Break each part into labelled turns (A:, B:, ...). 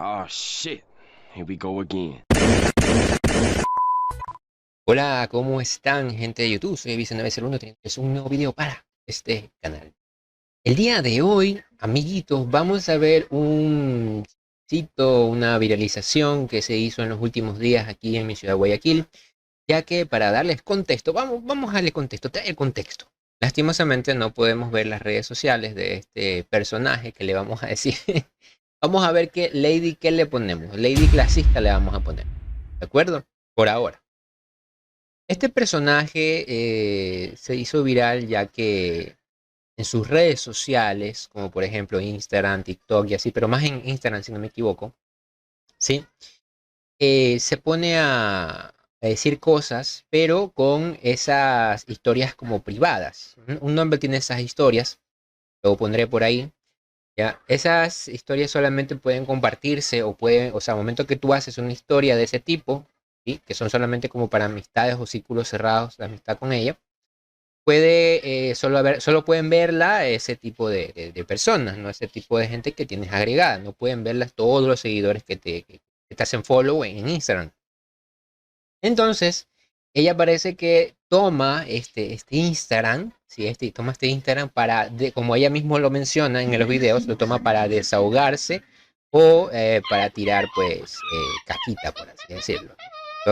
A: Oh shit. Here we go again.
B: Hola, ¿cómo están, gente de YouTube? Soy Vice901, es un nuevo video para este canal. El día de hoy, amiguitos, vamos a ver un sitio, una viralización que se hizo en los últimos días aquí en mi ciudad de Guayaquil, ya que para darles contexto, vamos a darle contexto, trae el contexto. Lastimosamente no podemos ver las redes sociales de este personaje que le vamos a decir. Vamos a ver qué Lady, ¿qué le ponemos? Lady clasista le vamos a poner, ¿de acuerdo? Por ahora. Este personaje se hizo viral ya que en sus redes sociales, como por ejemplo Instagram, TikTok y así, pero más en Instagram si no me equivoco, ¿sí? Se pone a decir cosas, pero con esas historias como privadas. Un nombre tiene esas historias, lo pondré por ahí. ¿Ya? Esas historias solamente pueden compartirse o pueden, o sea, al momento que tú haces una historia de ese tipo, ¿sí? Que son solamente como para amistades o círculos cerrados de amistad con ella, solo pueden verla ese tipo de personas, ¿no? Ese tipo de gente que tienes agregada, no pueden verlas todos los seguidores que te hacen follow en Instagram. Entonces, ella parece que toma este Instagram, ¿sí? Toma este Instagram como ella mismo lo menciona en los videos, lo toma para desahogarse o para tirar, pues, caquita, por así decirlo.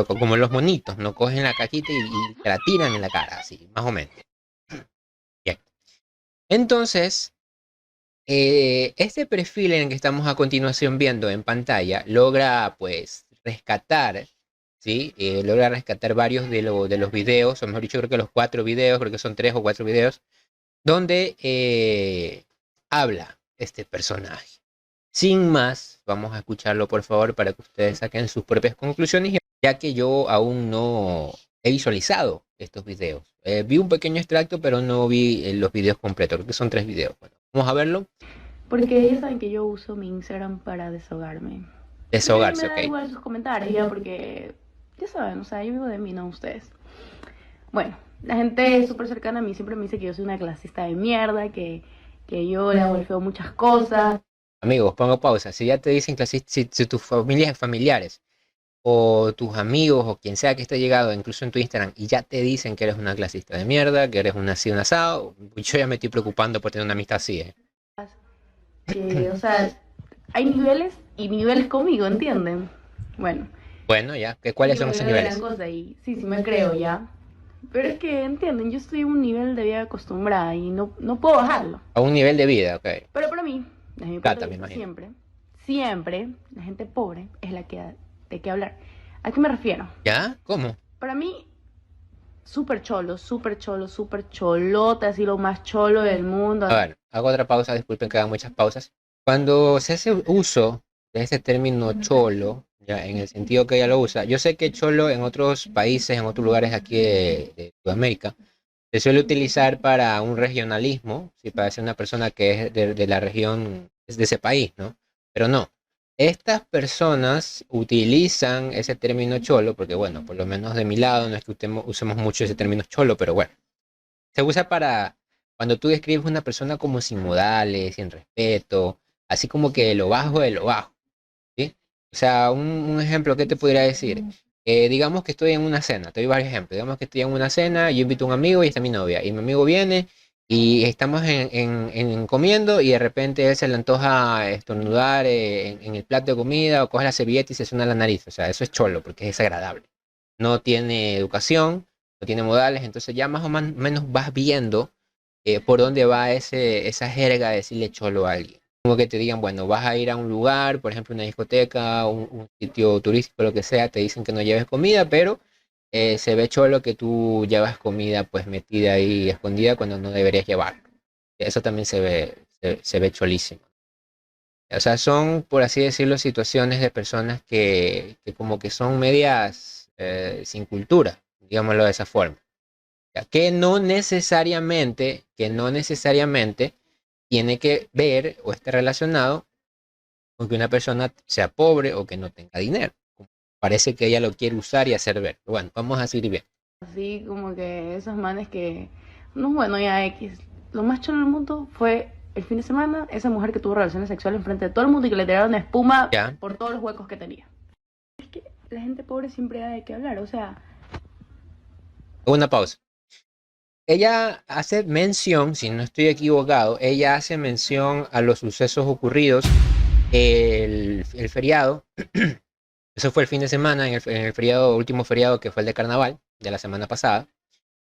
B: Como los monitos, ¿no? Cogen la caquita y te la tiran en la cara, así, más o menos. Bien. Entonces, este perfil en el que estamos a continuación viendo en pantalla logra, pues, rescatar, ¿sí? Logra rescatar varios de los videos, o mejor dicho, creo que los 4 videos, creo que son 3 o 4 videos, donde habla este personaje. Sin más, vamos a escucharlo por favor para que ustedes saquen sus propias conclusiones, ya que yo aún no he visualizado estos videos. Vi un pequeño extracto, pero no vi los videos completos, creo que son 3 videos. Bueno, vamos a verlo.
C: Porque ellos saben que yo uso mi Instagram para desahogarme. Porque a mí me
B: Desahogarse,
C: da
B: ok.
C: igual sus comentarios, ya, porque ya saben, o sea, yo vivo de mí, no ustedes. Bueno, la gente súper cercana a mí siempre me dice que yo soy una clasista de mierda, que yo le hago el feo muchas cosas.
B: Amigos, pongo pausa. Si ya te dicen que si tus familiares o tus amigos o quien sea que esté llegado, incluso en tu Instagram, y ya te dicen que eres una clasista de mierda, que eres un así, un asado, yo ya me estoy preocupando por tener una amistad así, ¿eh?
C: Que, o sea, hay niveles y niveles conmigo, ¿entienden? Bueno,
B: Bueno, ya, ¿cuáles
C: y
B: son
C: me
B: esos
C: veo de gran
B: niveles?
C: cosa y sí, sí me creo ya. Pero es que, entienden, yo estoy en un nivel de vida acostumbrada y no puedo bajarlo.
B: A un nivel de vida, ok.
C: Pero para mí, desde mi punto
B: Plata,
C: de
B: me
C: vista,
B: imagino.
C: siempre, la gente pobre es la que de qué hablar. ¿A qué me refiero?
B: ¿Ya? ¿Cómo?
C: Para mí, súper cholo, súper cholo, súper cholota, así lo más cholo del mundo.
B: A ver, hago otra pausa, disculpen que haga muchas pausas. Cuando se hace uso de este término cholo, ya en el sentido que ella lo usa, yo sé que cholo en otros países, en otros lugares aquí de Sudamérica, se suele utilizar para un regionalismo, ¿sí? Para ser una persona que es de la región, es de ese país, ¿no? Pero no. Estas personas utilizan ese término cholo, porque bueno, por lo menos de mi lado, no es que usemos mucho ese término cholo, pero bueno, se usa para cuando tú describes una persona como sin modales, sin respeto, así como que lo bajo de lo bajo, ¿sí? O sea, un ejemplo que te podría decir, digamos que estoy en una cena, te doy varios ejemplos, digamos que estoy en una cena, yo invito a un amigo y está mi novia, y mi amigo viene y estamos en comiendo y de repente él se le antoja estornudar en el plato de comida o coge la servilleta y se suena la nariz, o sea, eso es cholo porque es desagradable. No tiene educación, no tiene modales, entonces ya más o menos vas viendo por dónde va esa jerga de decirle cholo a alguien. Como que te digan, bueno, vas a ir a un lugar, por ejemplo, una discoteca, un sitio turístico, lo que sea, te dicen que no lleves comida, pero se ve cholo que tú llevas comida pues metida ahí escondida cuando no deberías llevar. Eso también se ve cholísimo. O sea, son, por así decirlo, situaciones de personas que como que son medias sin cultura, digámoslo de esa forma. Ya, que no necesariamente tiene que ver o esté relacionado con que una persona sea pobre o que no tenga dinero. Parece que ella lo quiere usar y hacer ver. Bueno, vamos a seguir bien.
C: Así como que esos manes que, no, bueno, ya X. Lo más cholo del mundo fue el fin de semana esa mujer que tuvo relaciones sexuales enfrente de todo el mundo y que le tiraron espuma
B: Ya.
C: por todos los huecos que tenía. Es que la gente pobre siempre da de qué hablar, o sea,
B: Una pausa. Ella hace mención, si no estoy equivocado, ella hace mención a los sucesos ocurridos el feriado. Eso fue el fin de semana, en el feriado, último feriado que fue el de carnaval, de la semana pasada,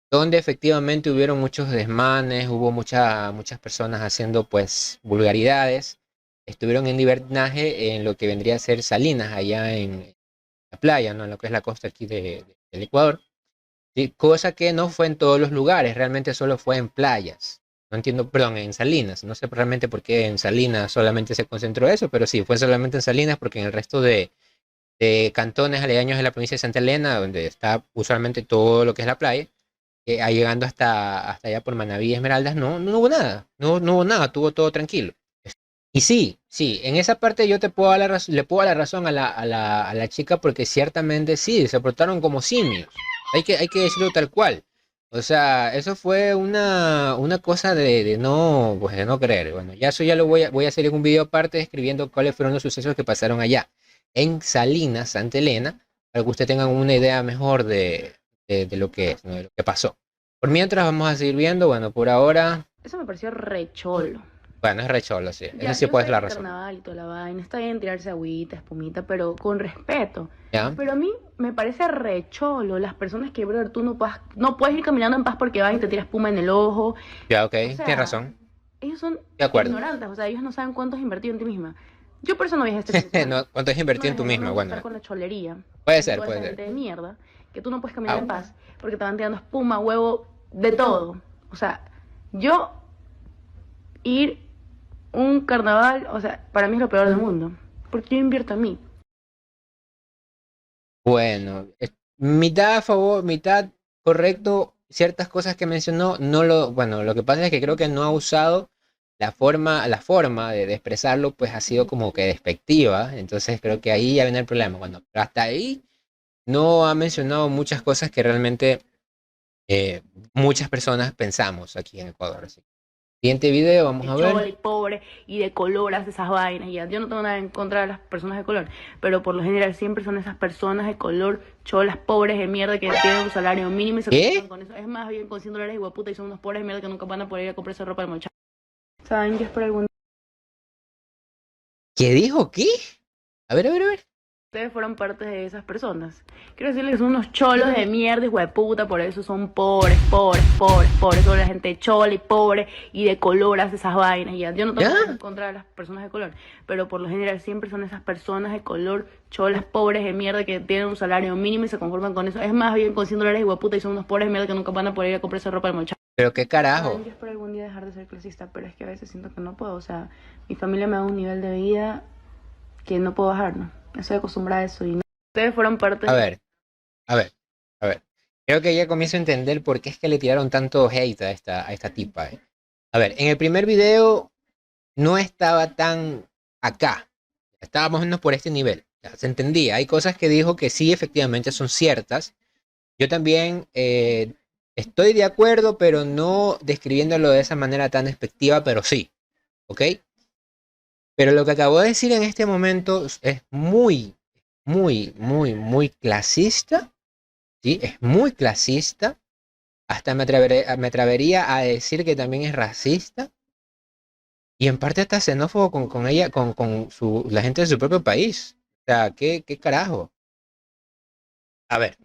B: donde efectivamente hubieron muchos desmanes, hubo muchas personas haciendo pues vulgaridades, estuvieron en libertinaje en lo que vendría a ser Salinas, allá en la playa, ¿no? En lo que es la costa aquí del Ecuador. Sí, cosa que no fue en todos los lugares, realmente solo fue en playas. No entiendo, perdón, en Salinas. No sé realmente por qué en Salinas solamente se concentró eso, pero sí, fue solamente en Salinas porque en el resto de cantones aledaños de la provincia de Santa Elena, donde está usualmente todo lo que es la playa, llegando hasta allá por Manaví y Esmeraldas, no hubo nada, no hubo nada, estuvo todo tranquilo. Y sí, en esa parte yo te puedo dar le puedo dar la razón a la chica porque ciertamente sí, se portaron como simios. Hay que decirlo tal cual. O sea, eso fue una cosa de no, pues de no creer. Bueno, ya eso ya lo voy a hacer en un video aparte describiendo cuáles fueron los sucesos que pasaron allá en Salinas, Santa Elena, para que ustedes tengan una idea mejor de lo que es, ¿no? De lo que pasó. Por mientras vamos a seguir viendo, bueno, por ahora,
C: eso me pareció re cholo.
B: bueno, es re cholo, sí.
C: Ya,
B: Eso sí
C: yo
B: puede
C: sé
B: ser la
C: que
B: razón.
C: carnaval y toda la vaina, está bien tirarse agüita, espumita, pero con respeto.
B: ¿Ya?
C: Pero a mí me parece re cholo las personas que, brother, tú no puedes ir caminando en paz porque van y te tiras espuma en el ojo.
B: Ya, ok,
C: O
B: tienes
C: sea,
B: razón.
C: ellos son
B: De acuerdo.
C: ignorantes, o sea, ellos no saben cuánto has invertido en ti misma. Yo por eso no viajé este fin de semana.
B: No, ¿cuánto has invertido en
C: No,
B: tú
C: dejé,
B: misma?
C: no
B: Bueno,
C: estar con la cholería.
B: puede
C: De
B: ser,
C: toda
B: puede
C: esa
B: ser.
C: gente de mierda, que tú no puedes caminar en
B: Ah,
C: paz porque te van tirando espuma, huevo, de todo. O sea, yo ir un carnaval, o sea, para mí es lo peor del mundo. Porque yo invierto en mí.
B: bueno, mitad a favor, mitad correcto. Ciertas cosas que mencionó, bueno, lo que pasa es que creo que no ha usado la forma de expresarlo, pues ha sido como que despectiva. Entonces creo que ahí ya viene el problema. Bueno, pero hasta ahí no ha mencionado muchas cosas que realmente muchas personas pensamos aquí en Ecuador. Así. Siguiente video, vamos a
C: De chola
B: ver.
C: y pobre y de coloras, esas vainas. Ya, yo no tengo nada en contra de las personas de color, pero por lo general siempre son esas personas de color, cholas, pobres de mierda que tienen un salario mínimo y se
B: ¿Qué?
C: conforman con eso. Es más, bien con $100 y hueputa y son unos pobres de mierda que nunca van a poder ir a comprarse ropa de mochila. ¿Saben? Yo espero algún
B: ¿Qué dijo? ¿Qué? A ver, a ver, a ver.
C: ustedes fueron parte de esas personas. Quiero decirles que son unos cholos de mierda, hijo de puta, por eso son pobres, pobres, pobres, pobres. Son la gente chola y pobre y de color hace esas vainas. Ya, yo no tengo nada en contra de las personas de color, pero por lo general siempre son esas personas de color, cholas, pobres de mierda que tienen un salario mínimo y se conforman con eso. Es más, bien con $100 hijo de puta y son unos pobres de mierda que nunca van a poder ir a comprarse ropa de mochila.
B: Pero qué carajo.
C: Yo espero algún día dejar de ser clasista, pero es que a veces siento que no puedo. O sea, mi familia me da un nivel de vida que no puedo bajar, ¿no? Estoy acostumbrada a eso y no. Ustedes fueron parte
B: A ver, a ver, a ver. Creo que ya comienzo a entender por qué es que le tiraron tanto hate a esta tipa. A ver, en el primer video no estaba tan acá. Estaba más o menos por este nivel. Ya, se entendía. Hay cosas que dijo que sí, efectivamente son ciertas. Yo también estoy de acuerdo, pero no describiéndolo de esa manera tan despectiva, pero sí. ¿Ok? Pero lo que acabo de decir en este momento es muy, muy, muy, muy clasista. ¿Sí? Es muy clasista. Hasta me atrevería a decir que también es racista. Y en parte hasta xenófobo con ella, con la gente de su propio país. O sea, ¿qué carajo? A ver,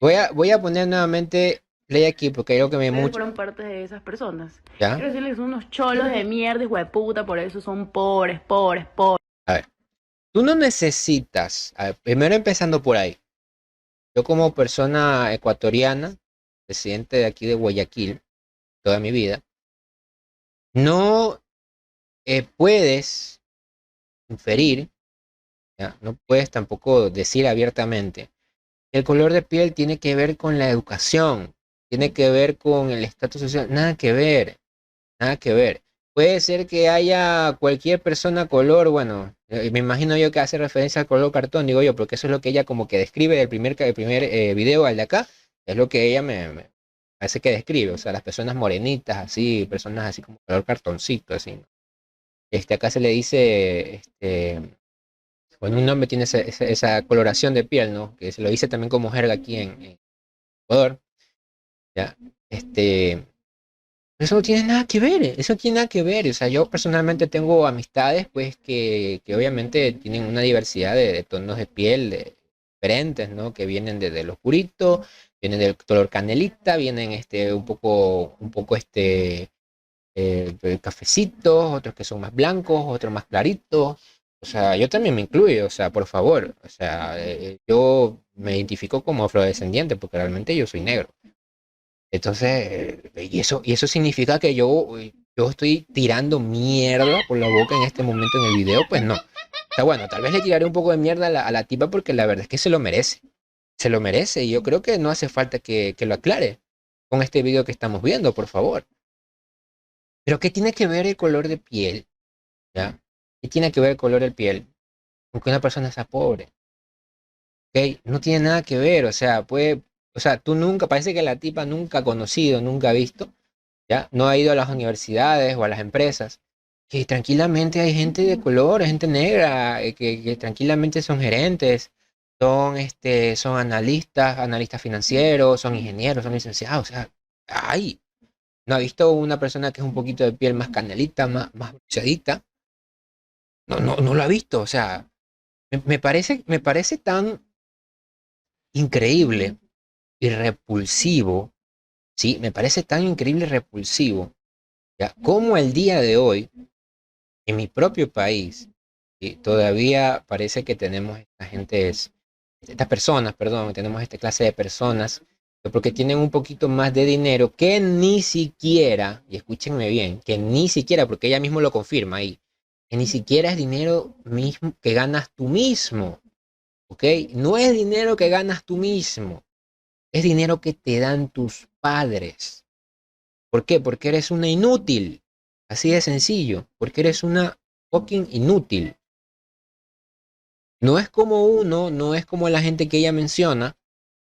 B: voy a poner nuevamente play aquí porque creo que me
C: ustedes
B: mucho.
C: fueron parte de esas personas.
B: ¿Ya?
C: Quiero decirles que son unos cholos de mierda, hijo de puta, por eso son pobres, pobres, pobres.
B: A ver, tú no necesitas, a ver, primero empezando por ahí. Yo como persona ecuatoriana, residente de aquí de Guayaquil, toda mi vida, no puedes inferir, ¿ya? No puedes tampoco decir abiertamente. El color de piel tiene que ver con la educación, tiene que ver con el estatus social, nada que ver, nada que ver. Puede ser que haya cualquier persona color, bueno, me imagino yo que hace referencia al color cartón, digo yo, porque eso es lo que ella como que describe del primer video al de acá, es lo que ella parece que describe, o sea, las personas morenitas, así, personas así como color cartoncito, así, ¿no? Acá se le dice, bueno, un hombre tiene esa coloración de piel, ¿no? Que se lo dice también como jerga aquí en Ecuador, ¿ya? Este, eso no tiene nada que ver, eso no tiene nada que ver. O sea, yo personalmente tengo amistades, pues, que obviamente tienen una diversidad de tonos de piel diferentes, ¿no? Que vienen desde lo oscurito, vienen del color canelita, vienen un poco cafecitos, otros que son más blancos, otros más claritos. O sea, yo también me incluyo, o sea, por favor. O sea, yo me identifico como afrodescendiente porque realmente yo soy negro. Entonces, y eso significa que yo estoy tirando mierda por la boca en este momento en el video, pues no. O sea, bueno, tal vez le tiraré un poco de mierda a la tipa porque la verdad es que se lo merece. Se lo merece y yo creo que no hace falta que lo aclare con este video que estamos viendo, por favor. Pero ¿qué tiene que ver el color de piel? ¿Ya? ¿Qué tiene que ver el color de piel con que una persona sea pobre? ¿Ok? No tiene nada que ver, o sea, tú nunca, parece que la tipa nunca ha conocido, nunca ha visto, ¿ya? No ha ido a las universidades o a las empresas, que tranquilamente hay gente de color, gente negra, que tranquilamente son gerentes, son analistas financieros, son ingenieros, son licenciados, o sea, hay. ¿No ha visto una persona que es un poquito de piel más canelita, más bronceadita? No, no, no lo ha visto, o sea, me parece tan increíble y repulsivo, ¿sí? Me parece tan increíble y repulsivo, ¿ya? Como el día de hoy, en mi propio país, ¿sí? Todavía parece que tenemos estas personas, perdón, tenemos esta clase de personas que porque tienen un poquito más de dinero que ni siquiera, y escúchenme bien, que ni siquiera, porque ella mismo lo confirma ahí, que ni siquiera es dinero mismo que ganas tú mismo, ¿ok? No es dinero que ganas tú mismo, es dinero que te dan tus padres. ¿Por qué? Porque eres una inútil. Así de sencillo. Porque eres una fucking inútil. No es como la gente que ella menciona,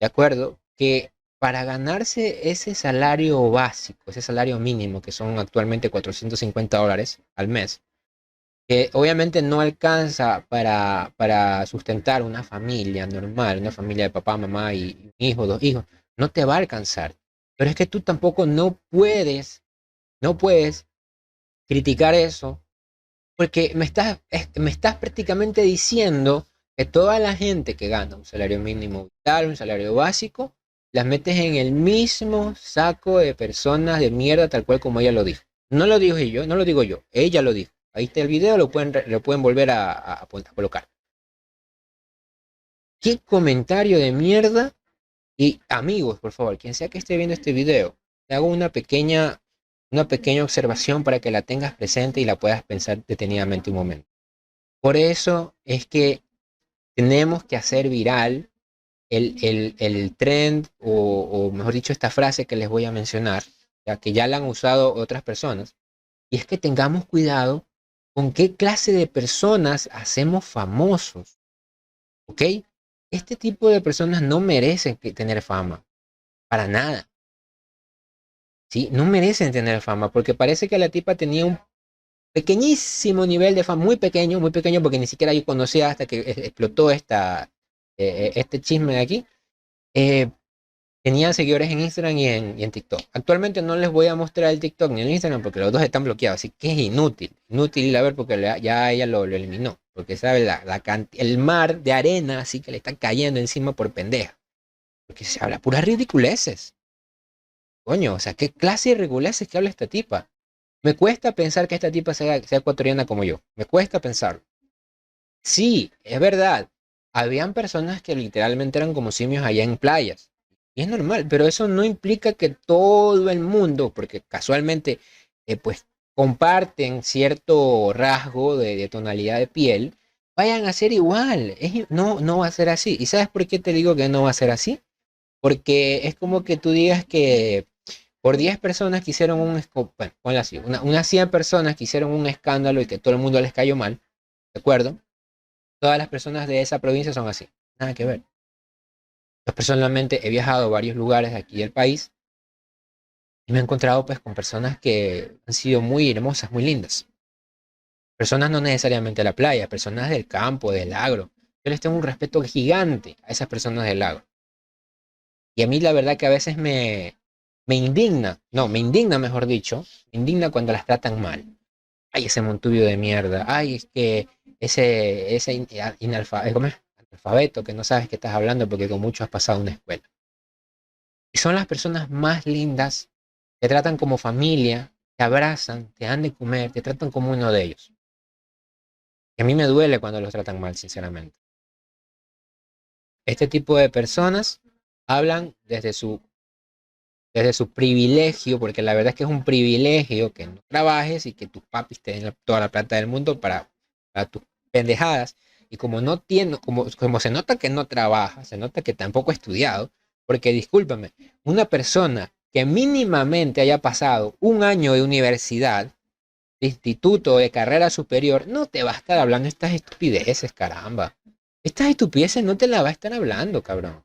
B: ¿de acuerdo? Que para ganarse ese salario básico, ese salario mínimo, que son actualmente $450 al mes, que obviamente no alcanza para sustentar una familia normal, una familia de papá, mamá y un hijo, dos hijos, no te va a alcanzar. Pero es que tú tampoco no puedes criticar eso, porque me estás prácticamente diciendo que toda la gente que gana un salario mínimo vital, un salario básico, las metes en el mismo saco de personas de mierda, tal cual como ella lo dijo. No lo digo yo, no lo digo yo, ella lo dijo. Ahí está el video, lo pueden volver a colocar. ¿Qué comentario de mierda? Y amigos, por favor, quien sea que esté viendo este video, te hago una pequeña observación para que la tengas presente y la puedas pensar detenidamente un momento. Por eso es que tenemos que hacer viral el trend o mejor dicho, esta frase que les voy a mencionar, ya que ya la han usado otras personas, y es que tengamos cuidado con qué clase de personas hacemos famosos, ¿ok? Este tipo de personas no merecen tener fama, para nada, ¿sí? No merecen tener fama, porque parece que la tipa tenía un pequeñísimo nivel de fama, muy pequeño, porque ni siquiera yo conocía hasta que explotó este chisme de aquí. Eh, Tenía seguidores en Instagram y en TikTok. Actualmente no les voy a mostrar el TikTok ni el Instagram porque los dos están bloqueados, así que es inútil ir a ver porque ya ella lo eliminó, porque sabe el mar de arena así que le está cayendo encima por pendeja, porque se habla puras ridiculeces, coño, o sea, ¿qué clase de ridiculeces que habla esta tipa? Me cuesta pensar que esta tipa sea ecuatoriana como yo. Me cuesta pensarlo. Sí, es verdad. Habían personas que literalmente eran como simios allá en playas. Y es normal, pero eso no implica que todo el mundo, porque casualmente, pues comparten cierto rasgo de tonalidad de piel, vayan a ser igual. No, no va a ser así. ¿Y sabes por qué te digo que no va a ser así? Porque es como que tú digas que por 10 personas que hicieron bueno, ponle así, unas 100 personas que hicieron un escándalo y que todo el mundo les cayó mal, ¿de acuerdo? Todas las personas de esa provincia son así, nada que ver. Yo personalmente he viajado a varios lugares de aquí del país Y me he encontrado pues con personas que han sido muy hermosas, muy lindas. Personas no necesariamente de la playa, personas del campo, del agro. Yo les tengo un respeto gigante a esas personas del agro. Y a mí la verdad que a veces me indigna, no, me indigna mejor dicho, me indigna cuando las tratan mal. Ay, ese montubio de mierda. Ay, es que ¿cómo es? Analfabeto que no sabes qué estás hablando porque con mucho has pasado una escuela. Y son las personas más lindas, te tratan como familia, te abrazan, te dan de comer, te tratan como uno de ellos. Y a mí me duele cuando los tratan mal, sinceramente. Este tipo de personas hablan desde su privilegio, porque la verdad es que es un privilegio que no trabajes y que tus papis te den toda la plata del mundo para tus pendejadas. Y como no tiene, como se nota que no trabaja, se nota que tampoco ha estudiado, porque discúlpame, una persona que mínimamente haya pasado un año de universidad, de instituto o de carrera superior, no te va a estar hablando estas estupideces, caramba. Estas estupideces no te las va a estar hablando, cabrón.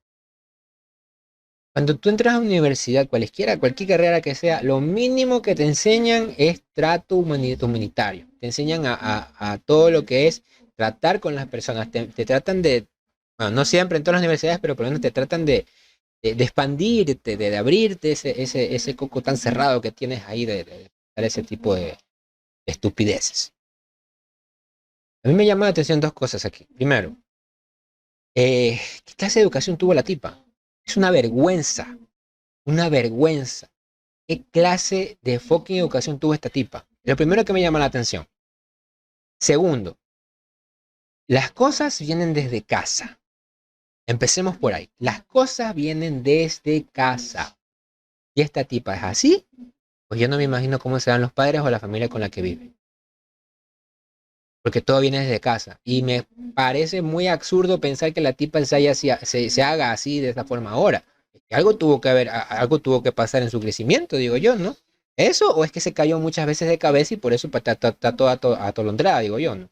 B: Cuando tú entras a una universidad, cualquier carrera que sea, lo mínimo que te enseñan es trato humanitario. Te enseñan a todo lo que es tratar con las personas. Te tratan de, bueno, no siempre en todas las universidades, pero por lo menos te tratan de expandirte, de abrirte ese coco tan cerrado que tienes ahí de dar ese tipo de estupideces. A mí me llama la atención dos cosas aquí. Primero, ¿qué clase de educación tuvo la tipa? Es una vergüenza. Una vergüenza. ¿Qué clase de fucking educación tuvo esta tipa? Lo primero que me llama la atención. Segundo, las cosas vienen desde casa. Empecemos por ahí. Las cosas vienen desde casa. Y esta tipa es así, pues yo no me imagino cómo serán los padres o la familia con la que vive. Porque todo viene desde casa. Y me parece muy absurdo pensar que la tipa se haga así de esta forma ahora. Algo tuvo que haber, algo tuvo que pasar en su crecimiento, digo yo, ¿no? ¿Eso o es que se cayó muchas veces de cabeza y por eso está toda atolondrada, digo yo, ¿no?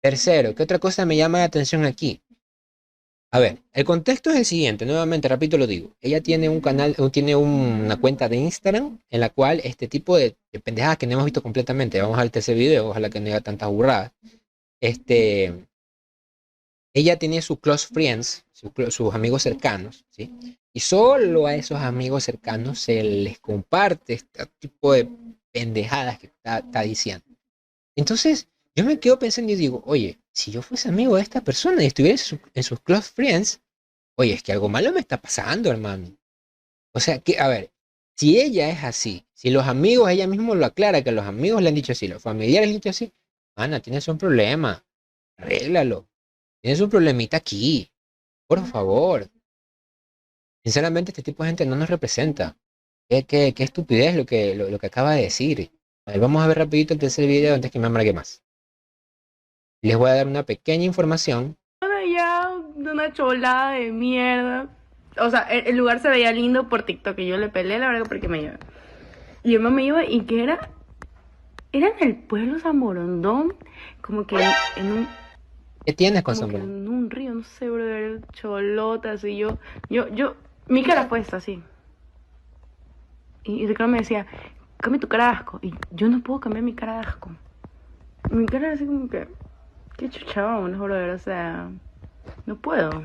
B: Tercero, ¿qué otra cosa me llama la atención aquí? A ver, el contexto es el siguiente, nuevamente, repito, lo digo. Ella tiene un canal, tiene una cuenta de Instagram en la cual este tipo de pendejadas que no hemos visto completamente, vamos al tercer video, ojalá que no haya tantas burradas. Este, ella tenía sus close friends, sus amigos cercanos, ¿sí? Y solo a esos amigos cercanos se les comparte este tipo de pendejadas que está diciendo. Entonces, yo me quedo pensando y digo, oye, si yo fuese amigo de esta persona y estuviera en sus close friends, oye, es que algo malo me está pasando, hermano. O sea, que, a ver, si ella es así, si los amigos, ella misma lo aclara, que los amigos le han dicho así, los familiares le han dicho así, Ana, tienes un problema, arréglalo. Tienes un problemita aquí, por favor. Sinceramente, este tipo de gente no nos representa. Qué estupidez lo que acaba de decir. A ver, vamos a ver rapidito el tercer video antes que me amargue más. Les voy a dar una pequeña información.
C: Ya, de una cholada de mierda. O sea, el lugar se veía lindo por TikTok y yo le peleé la verdad porque me iba. Y mi mamá me iba y que era en el pueblo San Borondón, como que en un,
B: ¿Qué tienes con
C: como que
B: sombrero?
C: en un río, no sé, bro, cholotas y mi cara fue esta así. Y Ricardo me decía, cambia tu cara de asco. Y yo no puedo cambiar mi cara de asco. Mi cara era así como que, qué chucha, vámonos, brother, o sea, no puedo.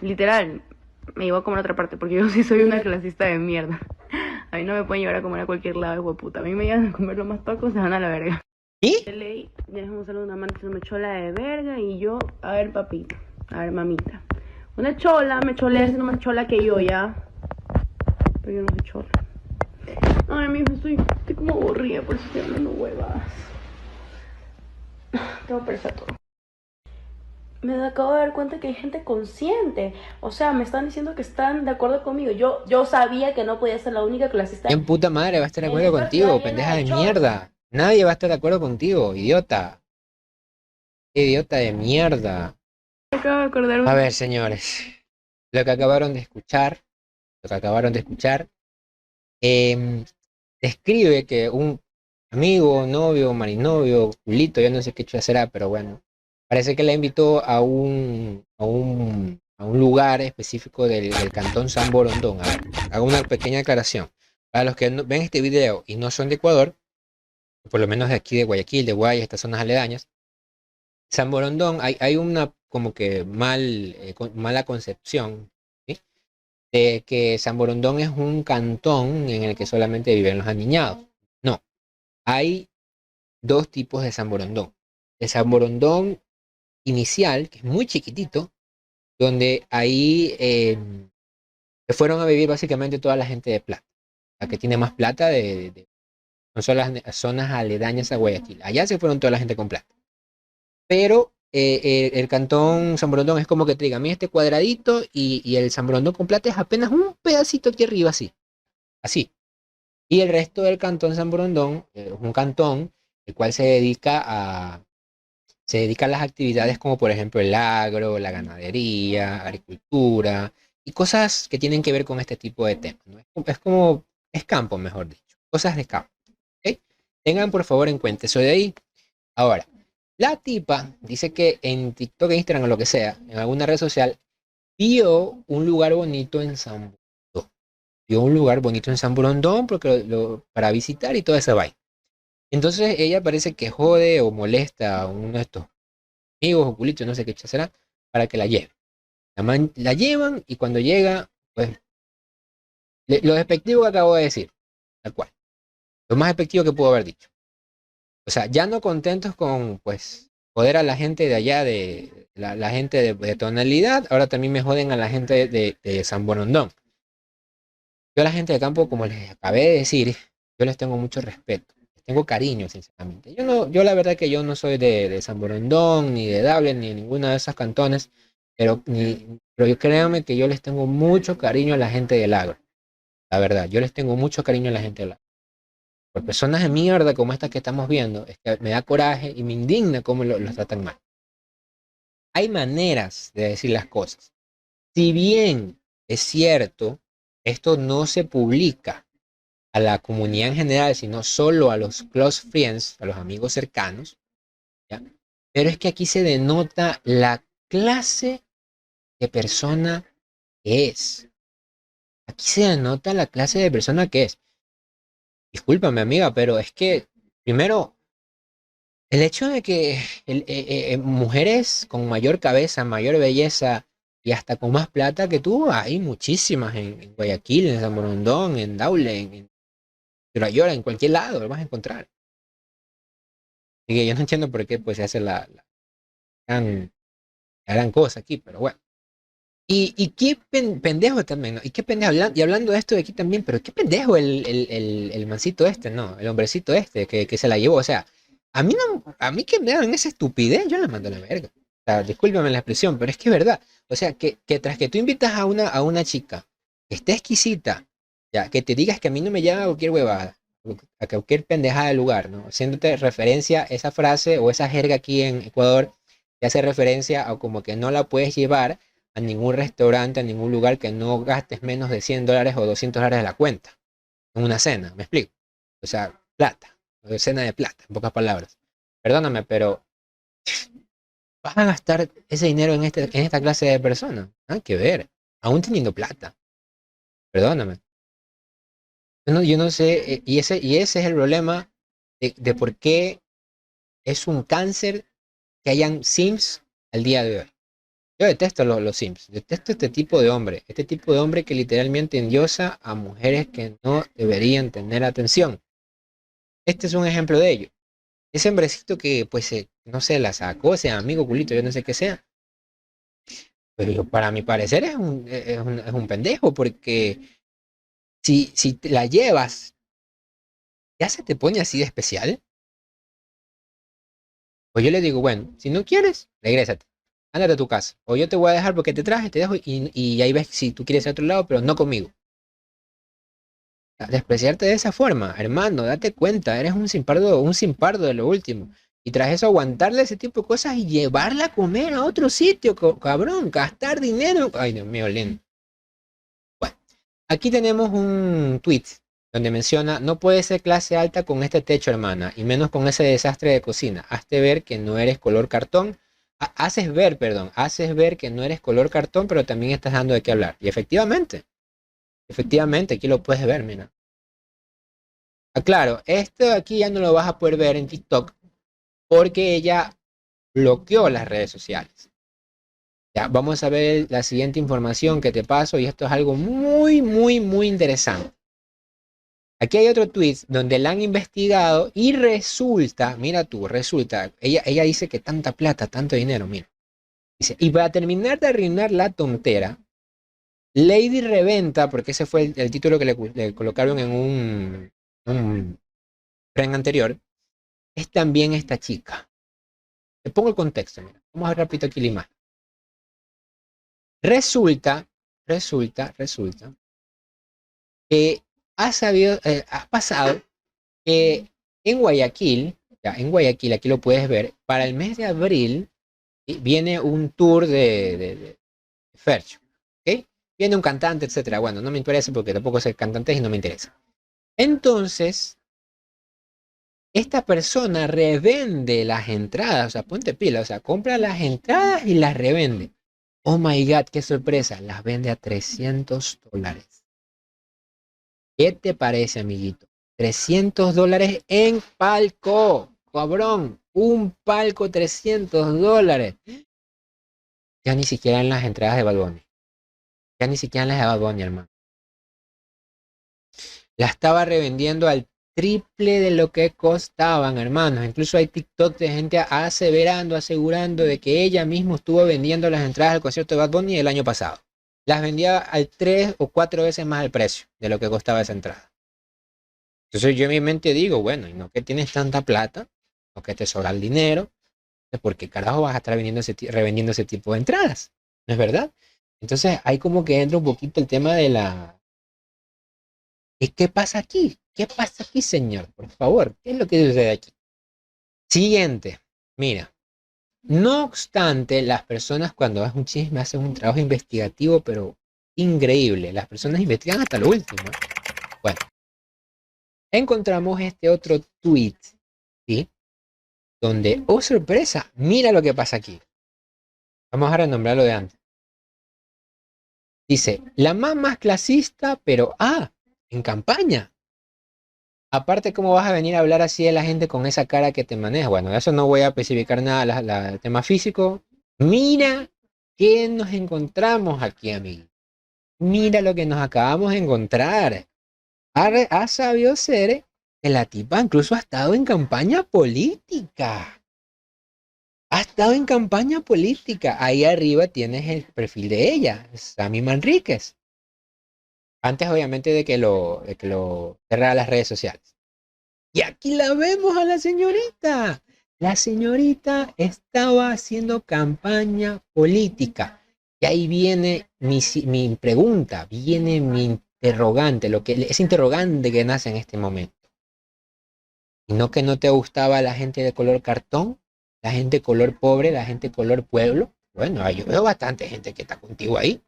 C: Literal, me iba a comer a otra parte porque yo sí soy una clasista de mierda. A mí no me pueden llevar a comer a cualquier lado de hueputa. A mí me llevan a comer lo más tacos, se van a la verga.
B: ¿Y?
C: De ley, ya dejamos a una amante que me chola de verga y yo, a ver papito, a ver mamita. Una chola, me cholea siendo más chola que yo ya. Pero yo no soy chola. Ay, mi hijo, estoy como aburrida, por eso estoy hablando huevadas. Tengo pereza todo. Me acabo de dar cuenta que hay gente consciente. O sea, me están diciendo que están de acuerdo conmigo. Yo sabía que no podía ser la única clasista.
B: ¿Quién puta madre va a estar de acuerdo contigo, pendeja de mierda? Nadie va a estar de acuerdo contigo, idiota. Idiota de mierda.
C: Me acabo de acordar
B: A ver, señores, lo que acabaron de escuchar, describe que un amigo, novio, marinovio, culito, yo no sé qué chucha será, pero bueno, parece que la invitó a un a un lugar específico del cantón San Borondón. A ver, hago una pequeña aclaración. Para los que ven este video y no son de Ecuador, por lo menos de aquí de Guayaquil, de Guayas, estas zonas aledañas, San Borondón hay una como que mala concepción, ¿sí? De que San Borondón es un cantón en el que solamente viven los aniñados. No, hay dos tipos de San Borondón. El San Borondón inicial, que es muy chiquitito, donde ahí se fueron a vivir básicamente toda la gente de plata. La que tiene más plata son las zonas aledañas a Guayaquil. Allá se fueron toda la gente con plata. Pero el cantón San Borondón es como que te diga, mira este cuadradito y el San Borondón con plata es apenas un pedacito aquí arriba, así. Así. Y el resto del cantón San Borondón es un cantón el cual se dedica a las actividades como por ejemplo el agro, la ganadería, agricultura y cosas que tienen que ver con este tipo de temas, ¿no? Es campo, mejor dicho, cosas de campo. ¿Ok? Tengan por favor en cuenta eso de ahí. Ahora, la tipa dice que en TikTok, Instagram o lo que sea, en alguna red social, vio un lugar bonito en San Borondón. Vio un lugar bonito en San Borondón porque para visitar y toda esa vaina. Entonces ella parece que jode o molesta a uno de estos amigos o culitos, no sé qué será, para que la lleve. La llevan y cuando llega, pues, lo despectivo que acabo de decir, tal cual. Lo más despectivo que puedo haber dicho. O sea, ya no contentos con, pues, joder a la gente de allá, de la gente de tonalidad, ahora también me joden a la gente de San Borondón. Yo a la gente de campo, como les acabé de decir, yo les tengo mucho respeto. Tengo cariño, sinceramente. Yo la verdad que yo no soy de San Borondón, ni de Dablem, ni de ninguna de esas cantones, pero yo créanme que yo les tengo mucho cariño a la gente del agro. La verdad, yo les tengo mucho cariño a la gente del agro. Por personas de mierda como estas que estamos viendo, es que me da coraje y me indigna cómo los tratan mal. Hay maneras de decir las cosas. Si bien es cierto, esto no se publica a la comunidad en general, sino solo a los close friends, a los amigos cercanos, ¿ya? Pero es que aquí se denota la clase de persona que es. Aquí se denota la clase de persona que es. Discúlpame, amiga, pero es que, primero, el hecho de que mujeres con mayor cabeza, mayor belleza y hasta con más plata que tú, hay muchísimas en Guayaquil, en San Borondón, en Daule, en Curayola, en cualquier lado lo vas a encontrar. Y que yo no entiendo por qué pues se hace la gran cosa aquí, pero bueno. Y qué pendejo también, ¿no? Y qué pendejo, y hablando de esto de aquí también, pero qué pendejo el mancito este, ¿no? El hombrecito este que se la llevó. O sea, a mí que me dan esa estupidez, yo la mando a la verga. O sea, discúlpame la expresión, pero es que es verdad. O sea, que tras que tú invitas a una chica que esté exquisita, ya, que te digas que a mí no me llama cualquier huevada, a cualquier pendejada del lugar, ¿no? Haciéndote referencia, esa frase o esa jerga aquí en Ecuador, te hace referencia a como que no la puedes llevar a ningún restaurante, a ningún lugar que no gastes menos de $100 o $200 de la cuenta en una cena, ¿me explico? O sea, plata, cena de plata, en pocas palabras. Perdóname, pero vas a gastar ese dinero en esta clase de personas. Hay que ver, aún teniendo plata. Perdóname. Yo no sé, y ese es el problema de por qué es un cáncer que hayan Sims al día de hoy. Yo detesto los Sims, detesto este tipo de hombre que literalmente endiosa a mujeres que no deberían tener atención. Este es un ejemplo de ello. Ese hombrecito que, pues, no sé, la sacó, sea amigo, culito, yo no sé qué sea. Pero para mi parecer es un pendejo, porque si te la llevas, ya se te pone así de especial. Pues yo le digo, bueno, si no quieres, regrésate. Ándate a tu casa. O yo te voy a dejar porque te traje, te dejo y ahí ves si tú quieres ir a otro lado, pero no conmigo. Despreciarte de esa forma, hermano, date cuenta, eres un simpardo de lo último. Y tras eso aguantarle ese tipo de cosas y llevarla a comer a otro sitio, cabrón, gastar dinero. Ay, Dios mío, lindo. Bueno, aquí tenemos un tweet donde menciona, no puedes ser clase alta con este techo, hermana, y menos con ese desastre de cocina. Hazte ver que no eres color cartón, haces ver que no eres color cartón, pero también estás dando de qué hablar. Y efectivamente, aquí lo puedes ver, mira. Ah, claro, esto aquí ya no lo vas a poder ver en TikTok porque ella bloqueó las redes sociales. Ya, vamos a ver la siguiente información que te paso y esto es algo muy, muy, muy interesante. Aquí hay otro tweet donde la han investigado y resulta, mira tú, resulta, ella dice que tanta plata, tanto dinero, mira. Dice, y para terminar de arruinar la tontera, Lady Reventa, porque ese fue el título que le colocaron en un tren anterior, es también esta chica. Te pongo el contexto, mira. Vamos a ver rápido aquí la imagen. Resulta que ha pasado que en Guayaquil, ya, en Guayaquil, aquí lo puedes ver, para el mes de abril viene un tour de Fercho, ¿ok? Viene un cantante, etcétera. Bueno, no me interesa porque tampoco sé cantantes y no me interesa. Entonces, esta persona revende las entradas, o sea, ponte pila, o sea, compra las entradas y las revende. Oh my God, qué sorpresa, las vende a $300. ¿Qué te parece, amiguito? $300 en palco, cabrón, un palco $300. Ya ni siquiera en las entradas de Bad Bunny, ya ni siquiera en las de Bad Bunny, hermano. La estaba revendiendo al triple de lo que costaban, hermanos. Incluso hay TikTok de gente aseverando, asegurando de que ella misma estuvo vendiendo las entradas al concierto de Bad Bunny el año pasado. Las vendía al 3 o 4 veces más el precio de lo que costaba esa entrada. Entonces yo en mi mente digo, bueno, y no que tienes tanta plata, no que te sobra el dinero, ¿por qué carajo vas a estar revendiendo ese tipo de entradas? ¿No es verdad? Entonces hay como que entra un poquito el tema de la... ¿Y qué pasa aquí? ¿Qué pasa aquí, señor? Por favor, ¿qué es lo que sucede aquí? Siguiente, mira. No obstante, las personas cuando hacen un chisme hacen un trabajo investigativo, pero increíble. Las personas investigan hasta lo último. Bueno, encontramos este otro tweet, ¿sí? Donde, oh sorpresa, mira lo que pasa aquí. Vamos a renombrarlo de antes. Dice, la más clasista, pero, en campaña. Aparte, ¿cómo vas a venir a hablar así de la gente con esa cara que te maneja? Bueno, de eso no voy a especificar nada, el tema físico. Mira qué nos encontramos aquí, amigo. Mira lo que nos acabamos de encontrar. Ha sabido ser que la tipa incluso ha estado en campaña política. Ha estado en campaña política. Ahí arriba tienes el perfil de ella, Sammy Manríquez. Antes, obviamente, de que lo cerrara las redes sociales. Y aquí la vemos a la señorita. La señorita estaba haciendo campaña política. Y ahí viene mi pregunta, viene mi interrogante, ese interrogante que nace en este momento. ¿Y no que no te gustaba la gente de color cartón? La gente color pobre, la gente color pueblo. Bueno, yo veo bastante gente que está contigo ahí.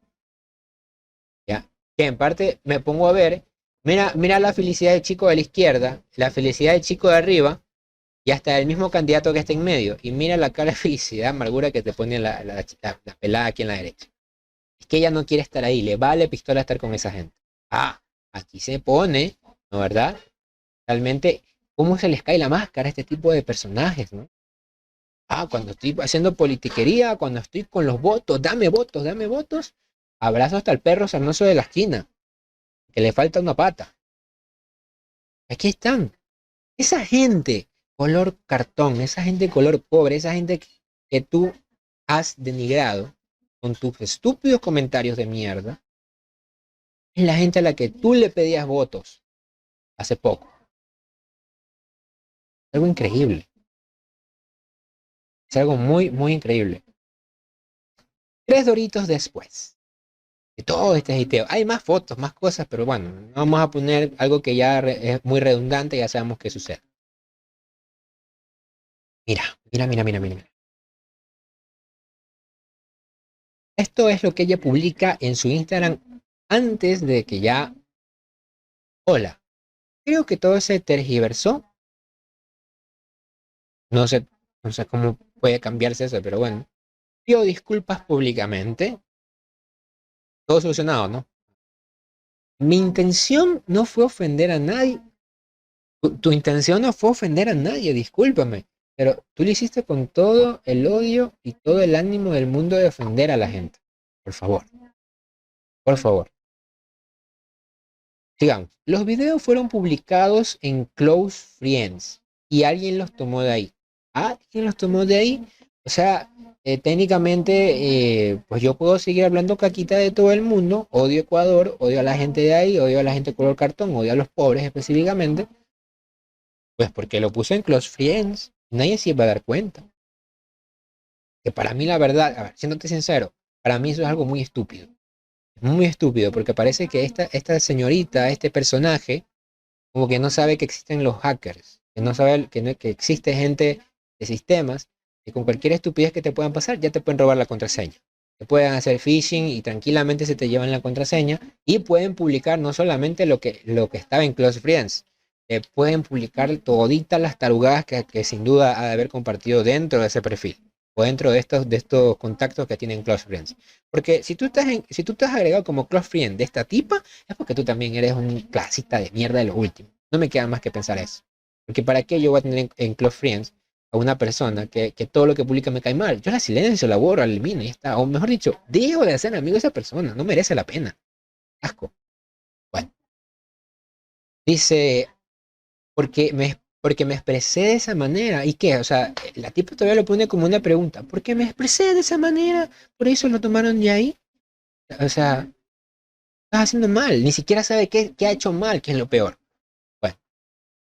B: ¿Ya? Que en parte me pongo a ver, mira la felicidad del chico de la izquierda, la felicidad del chico de arriba, y hasta el mismo candidato que está en medio. Y mira la cara de felicidad, amargura que te pone la pelada aquí en la derecha. Es que ella no quiere estar ahí, le vale pistola estar con esa gente. Aquí se pone, ¿no verdad? Realmente, ¿cómo se les cae la máscara a este tipo de personajes, no? Cuando estoy haciendo politiquería, cuando estoy con los votos, dame votos. Abrazo hasta el perro sarnoso de la esquina, que le falta una pata. Aquí están. Esa gente color cartón, esa gente color pobre, esa gente que tú has denigrado con tus estúpidos comentarios de mierda, es la gente a la que tú le pedías votos hace poco. Es algo increíble. Es algo muy, muy increíble. 3 doritos después de todo este agiteo. Hay más fotos, más cosas, pero bueno, no vamos a poner algo que ya es muy redundante, ya sabemos qué sucede. Mira. Esto es lo que ella publica en su Instagram antes de que ya... Hola, creo que todo se tergiversó. No sé cómo puede cambiarse eso, pero bueno. pido disculpas públicamente. Todo solucionado, ¿no? Mi intención no fue ofender a nadie. Tu intención no fue ofender a nadie, discúlpame. Pero tú lo hiciste con todo el odio y todo el ánimo del mundo de ofender a la gente. Por favor. Por favor. Sigamos. Los videos fueron publicados en Close Friends y alguien los tomó de ahí. Ah, ¿quién los tomó de ahí? O sea, técnicamente, pues yo puedo seguir hablando caquita de todo el mundo. Odio Ecuador, odio a la gente de ahí, odio a la gente color cartón, odio a los pobres específicamente. Pues porque lo puse en Close Friends. Nadie se iba a dar cuenta. Que para mí la verdad, a ver, siéndote sincero, para mí eso es algo muy estúpido. Muy estúpido, porque parece que esta señorita, este personaje, como que no sabe que existen los hackers, que no sabe que existe gente de sistemas, que con cualquier estupidez que te puedan pasar, ya te pueden robar la contraseña. Te pueden hacer phishing y tranquilamente se te llevan la contraseña y pueden publicar no solamente lo que estaba en Close Friends, pueden publicar toditas las tarugadas que sin duda ha de haber compartido dentro de ese perfil o dentro de estos contactos que tienen Close Friends. Porque si tú estás agregado como Close Friend de esta tipa, es porque tú también eres un clasista de mierda de lo último. No me queda más que pensar eso. Porque ¿para qué yo voy a tener en Close Friends a una persona que todo lo que publica me cae mal? Yo la silencio, la borro, la elimino y ya está. O mejor dicho, dejo de ser amigo de esa persona. No merece la pena. Asco. Bueno. Dice, porque me expresé de esa manera. ¿Y qué? O sea, la tipa todavía lo pone como una pregunta. ¿Por qué me expresé de esa manera? ¿Por eso lo tomaron de ahí? O sea, estás haciendo mal. Ni siquiera sabe qué ha hecho mal, que es lo peor. Bueno,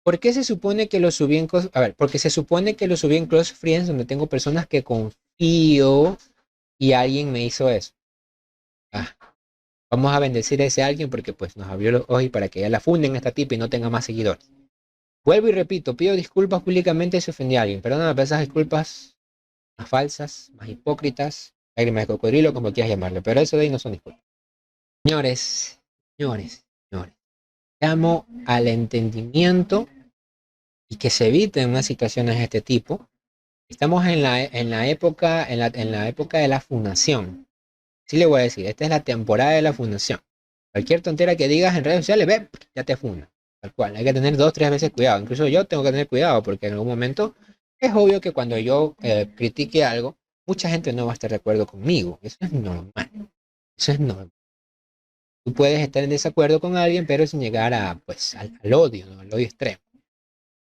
B: ¿por qué se supone que lo subí en A ver, porque se supone que lo subí en Close Friends, donde tengo personas que confío y alguien me hizo eso. Ah, vamos a bendecir a ese alguien porque pues nos abrió los ojos para que ya la funden a esta tipa y no tenga más seguidores. Vuelvo y repito, pido disculpas públicamente si ofendí a alguien. Perdóname por esas disculpas más falsas, más hipócritas, lágrimas de cocodrilo, como quieras llamarle, pero eso de ahí no son disculpas. Señores, señores, señores, llamo al entendimiento y que se eviten unas situaciones de este tipo. Estamos en la época de la fundación. Sí le voy a decir, esta es la temporada de la fundación. Cualquier tontera que digas en redes sociales, ve, ya te funda. Tal cual, hay que tener 2-3 veces cuidado. Incluso yo tengo que tener cuidado porque en algún momento es obvio que cuando yo critique algo, mucha gente no va a estar de acuerdo conmigo. Eso es normal. Eso es normal. Tú puedes estar en desacuerdo con alguien, pero sin llegar pues, al odio, ¿no? Al odio extremo.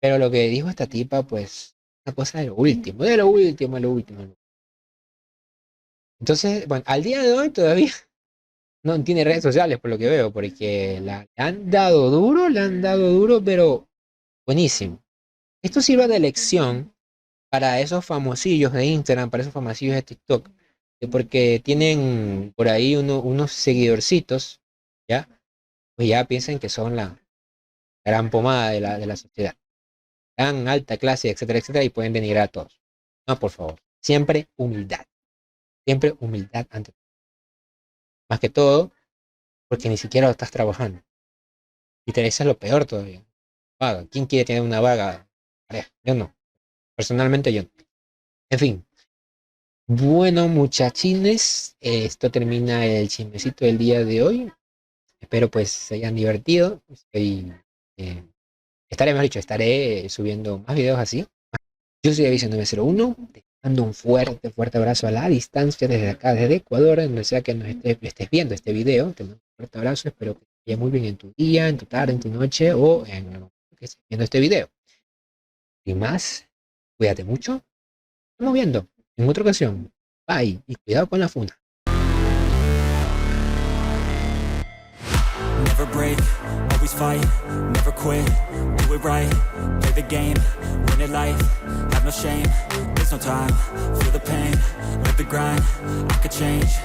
B: Pero lo que dijo esta tipa, pues, una cosa de lo último, de lo último, de lo último. Entonces, bueno, al día de hoy todavía no tiene redes sociales por lo que veo, porque le han dado duro, pero buenísimo. Esto sirve de lección para esos famosillos de Instagram, para esos famosillos de TikTok, porque tienen por ahí unos seguidorcitos, ¿ya? Pues ya piensan que son la gran pomada de la sociedad. Tan alta clase, etcétera, etcétera, y pueden denigrar a todos. No, por favor. Siempre humildad. Siempre humildad ante todo. Más que todo, porque ni siquiera lo estás trabajando. Y te es lo peor todavía. Vaga. ¿Quién quiere tener una vaga pareja? Yo no. Personalmente yo no. En fin. Bueno, muchachines, esto termina el chismecito del día de hoy. Espero pues se hayan divertido. Estaré subiendo más videos así. Yo soy Aviso 901. Te mando un fuerte abrazo a la distancia desde acá, desde Ecuador, donde sea que estés viendo este video. Te mando un fuerte abrazo. Espero que te vaya muy bien en tu día, en tu tarde, en tu noche o en el momento que estés viendo este video. Sin más, cuídate mucho. Estamos viendo en otra ocasión. Bye y cuidado con la funda.
D: Never break, always fight, never quit, do it right, play the game, win it life, have no shame, there's no time, feel the pain, live the grind, I could change.